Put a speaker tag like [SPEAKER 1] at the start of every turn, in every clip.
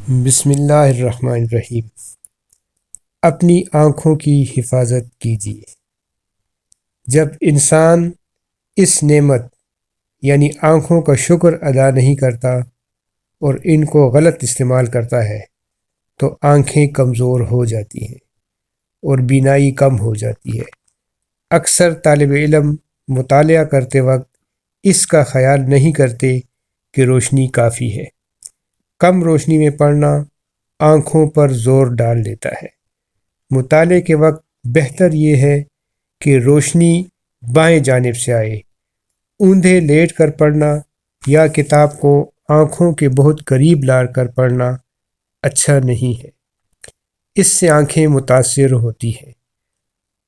[SPEAKER 1] بسم اللہ الرحمن الرحیم۔ اپنی آنکھوں کی حفاظت کیجیے۔ جب انسان اس نعمت یعنی آنکھوں کا شکر ادا نہیں کرتا اور ان کو غلط استعمال کرتا ہے تو آنکھیں کمزور ہو جاتی ہیں اور بینائی کم ہو جاتی ہے۔ اکثر طالب علم مطالعہ کرتے وقت اس کا خیال نہیں کرتے کہ روشنی کافی ہے۔ کم روشنی میں پڑھنا آنکھوں پر زور ڈال دیتا ہے۔ مطالعے کے وقت بہتر یہ ہے کہ روشنی بائیں جانب سے آئے۔ اوندھے لیٹ کر پڑھنا یا کتاب کو آنکھوں کے بہت قریب لا کر پڑھنا اچھا نہیں ہے۔ اس سے آنکھیں متاثر ہوتی ہیں۔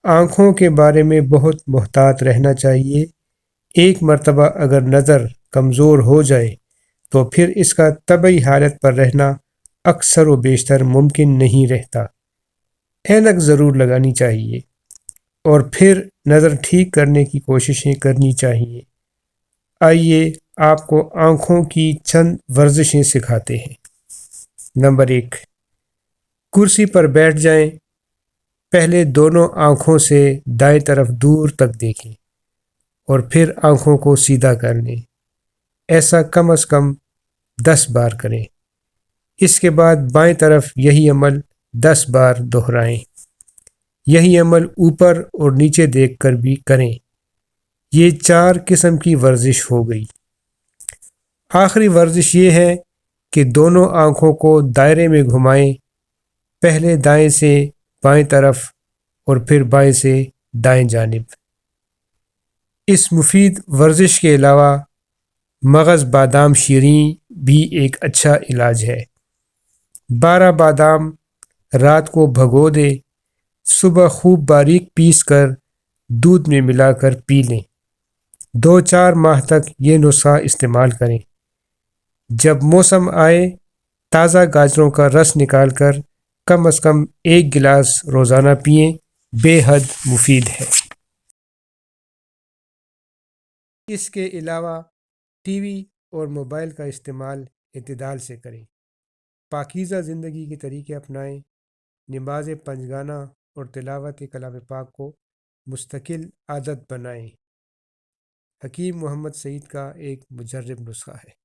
[SPEAKER 1] آنکھوں کے بارے میں بہت محتاط رہنا چاہیے۔ ایک مرتبہ اگر نظر کمزور ہو جائے تو پھر اس کا طبعی حالت پر رہنا اکثر و بیشتر ممکن نہیں رہتا۔ اینک ضرور لگانی چاہیے اور پھر نظر ٹھیک کرنے کی کوششیں کرنی چاہیے۔ آئیے آپ کو آنکھوں کی چند ورزشیں سکھاتے ہیں۔ نمبر 1، کرسی پر بیٹھ جائیں۔ پہلے دونوں آنکھوں سے دائیں طرف دور تک دیکھیں اور پھر آنکھوں کو سیدھا کر لیں۔ ایسا کم از کم 10 بار کریں۔ اس کے بعد بائیں طرف یہی عمل 10 بار دہرائیں۔ یہی عمل اوپر اور نیچے دیکھ کر بھی کریں۔ یہ 4 قسم کی ورزش ہو گئی۔ آخری ورزش یہ ہے کہ دونوں آنکھوں کو دائرے میں گھمائیں، پہلے دائیں سے بائیں طرف اور پھر بائیں سے دائیں جانب۔ اس مفید ورزش کے علاوہ مغز بادام شیریں بھی ایک اچھا علاج ہے۔ 12 بادام رات کو بھگو دیں، صبح خوب باریک پیس کر دودھ میں ملا کر پی لیں۔ 2-4 ماہ تک یہ نسخہ استعمال کریں۔ جب موسم آئے تازہ گاجروں کا رس نکال کر کم از کم 1 گلاس روزانہ پئیں، بے حد مفید ہے۔ اس کے علاوہ ٹی وی اور موبائل کا استعمال اعتدال سے کریں۔ پاکیزہ زندگی کے طریقے اپنائیں۔ نماز پنجگانہ اور تلاوت کلام پاک کو مستقل عادت بنائیں۔ حکیم محمد سعید کا ایک مجرب نسخہ ہے۔